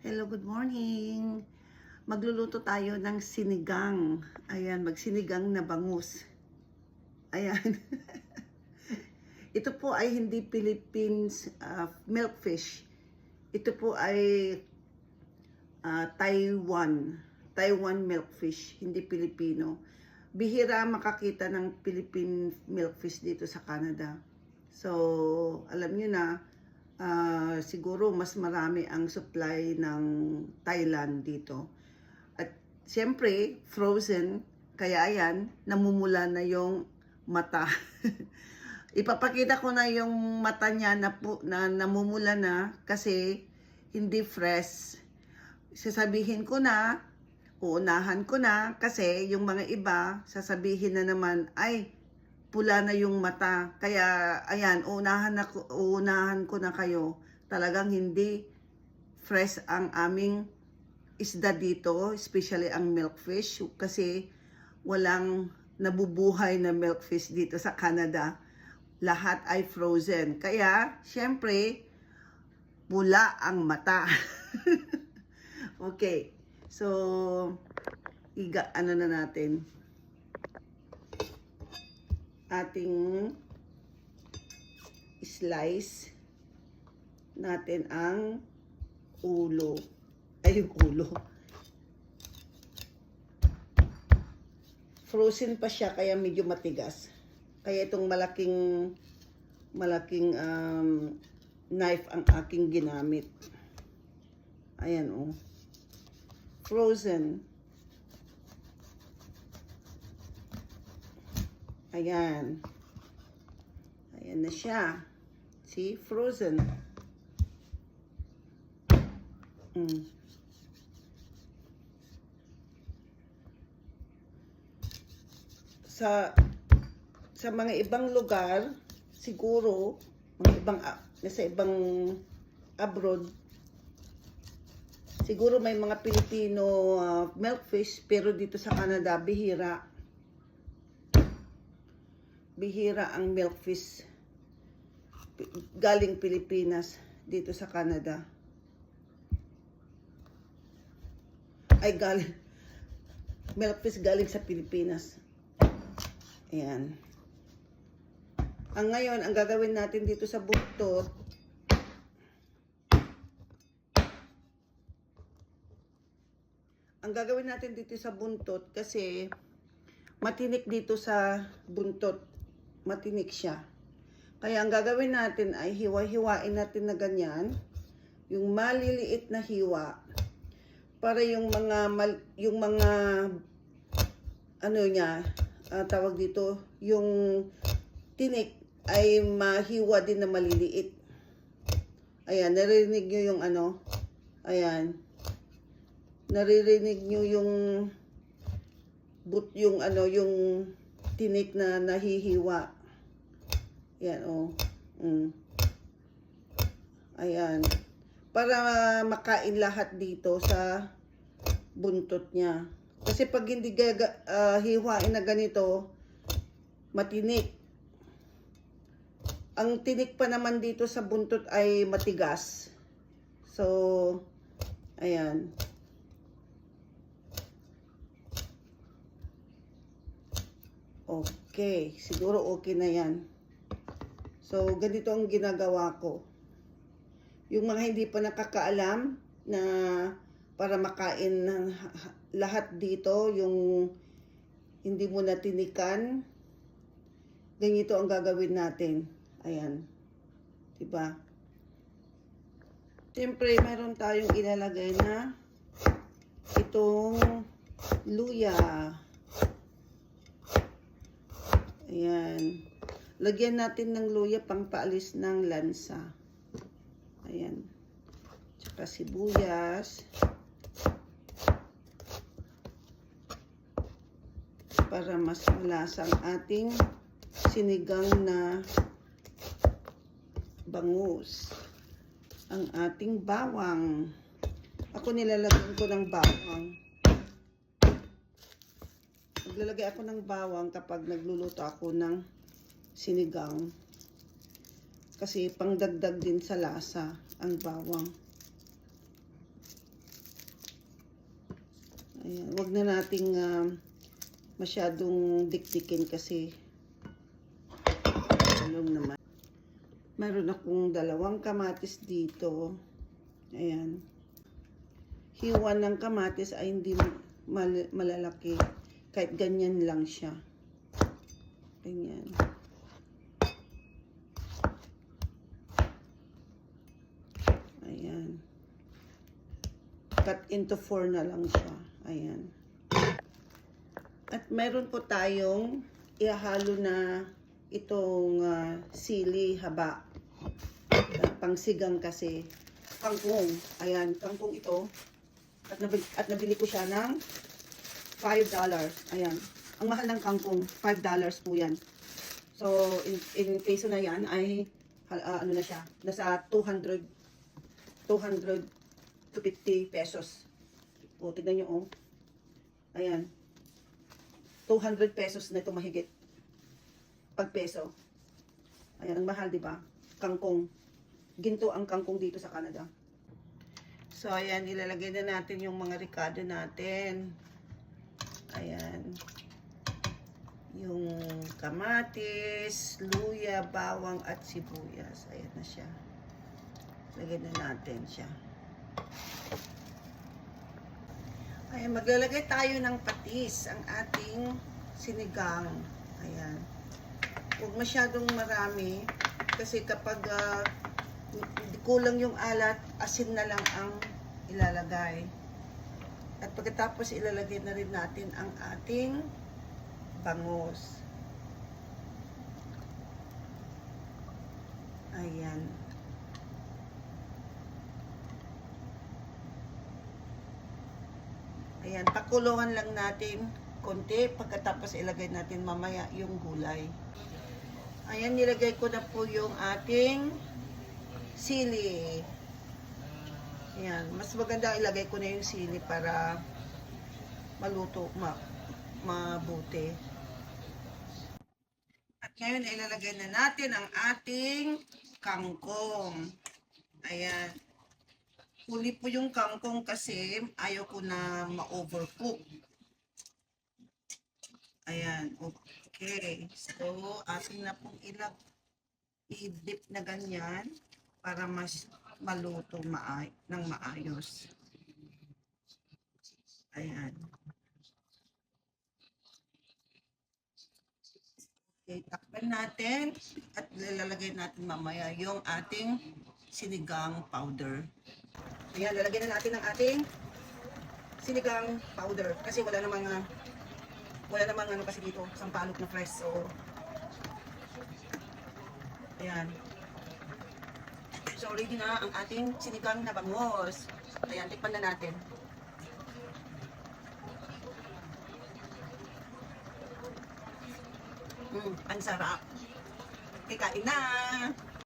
Hello, good morning. Magluluto tayo ng sinigang. Ayan, magsinigang na bangus. Ayan. Ito po ay hindi Philippines milkfish. Ito po ay Taiwan milkfish, hindi Pilipino. Bihira makakita ng Philippine milkfish dito sa Canada. So, alam niyo na, siguro mas marami ang supply ng Thailand dito. At siyempre, frozen, kaya ayan, namumula na yung mata. Ipapakita ko na yung mata niya na namumula na kasi hindi fresh. Sasabihin ko na, uunahan ko na kasi yung mga iba, sasabihin na naman, ay, pula na yung mata. Kaya, ayan, uunahan ko na kayo. Talagang hindi fresh ang aming isda dito, especially ang milkfish, kasi walang nabubuhay na milkfish dito sa Canada. Lahat ay frozen. Kaya, syempre, pula ang mata. Okay. So, ano na natin? Ating slice natin ang ulo. Ay, yung ulo. Frozen pa siya, kaya medyo matigas. Kaya itong malaking knife ang aking ginamit. Ayan, oh. Frozen. Ayan. Ayan na siya. See? Frozen. Sa mga ibang lugar, siguro, nasa ibang abroad, siguro may mga Pilipino milkfish, pero dito sa Canada, bihira. Bihira ang milkfish galing Pilipinas dito sa Canada. Ay, milkfish galing sa Pilipinas. Ayan. Ngayon, ang gagawin natin dito sa buntot, kasi matinik dito sa buntot. Matinik siya. Kaya ang gagawin natin ay hiwa-hiwain natin na ganyan. Yung maliliit na hiwa. Para yung mga ano niya, tawag dito, yung tinik ay mahiwa din na maliliit. Ayan, naririnig nyo yung ano. Ayan. Naririnig nyo yung yung tinik na nahihiwa. Ayan, oh. Ayan. Para makain lahat dito sa buntot niya. Kasi pag hindi hiwain na ganito, matinik. Ang tinik pa naman dito sa buntot ay matigas. So, ayan. Okay, siguro okay na yan. So, ganito ang ginagawa ko. Yung mga hindi pa nakakaalam na para makain ng lahat dito, yung hindi mo natinikan, ganito ang gagawin natin. Ayan. Diba? Siyempre, meron tayong ilalagay na itong luya. Ayan. Lagyan natin ng luya pang paalis ng lansa. Ayan. Tsaka sibuyas. Para mas malasa ang ating sinigang na bangus. Ang ating bawang. Ako nilalagyan ko ng bawang. Naglalagay ako ng bawang kapag nagluluto ako ng sinigang. Kasi pangdagdag din sa lasa ang bawang. Ayan, wag na nating masyadong dikdikin kasi tulong naman. Meron akong 2 kamatis dito. Ayan. Hiwa ng kamatis ay hindi malalaki. Kahit ganyan lang siya. Ganyan. Ayan. Cut into 4 na lang siya. Ayan. At meron po tayong ihahalo na itong sili haba. Pangsigang kasi. Kangkong. Ayan, kangkong ito. At nabili ko siya ng $5. Ayan. Ang mahal ng kangkong, $5 po yan. So, in peso na yan ay, ano na siya, nasa 200 to 50 pesos. O, tignan nyo, oh. Ayan. 200 pesos na ito mahigit. Pag peso. Ayan, ang mahal, di ba? Kangkong. Ginto ang kangkong dito sa Canada. So, ayan, ilalagay na natin yung mga ricado natin. Ayan. Yung kamatis, luya, bawang, at sibuyas. Ayan na siya. Lagyan na natin siya. Ayan, maglalagay tayo ng patis, ang ating sinigang. Ayan. Huwag masyadong marami kasi kapag kulang yung alat, asin na lang ang ilalagay. At pagkatapos ilalagay na rin natin ang ating bangus. Ayan. Ayan, pakuluan lang natin konti, pagkatapos ilagay natin mamaya yung gulay. Ayan, nilagay ko na po yung ating sili. Ayan, mas maganda ilagay ko na yung sili para maluto, mabuti. At ngayon, ilalagay na natin ang ating kangkong. Ayan. Huli po yung kangkong kasi ayaw ko na ma-overcook. Ayan, okay. So, atin na pong i-dip na ganyan para mas maluto ng maayos. Ayan. Okay, takpan natin at lalagay natin mamaya yung ating sinigang powder. Ayan, lalagyan na natin ang ating sinigang powder kasi wala namang ano kasi dito, sampalok na fresh. So, ayan. So, ready na ang ating sinigang na bangus. Ayan, tikman na natin. Ang sarap. Kikain na!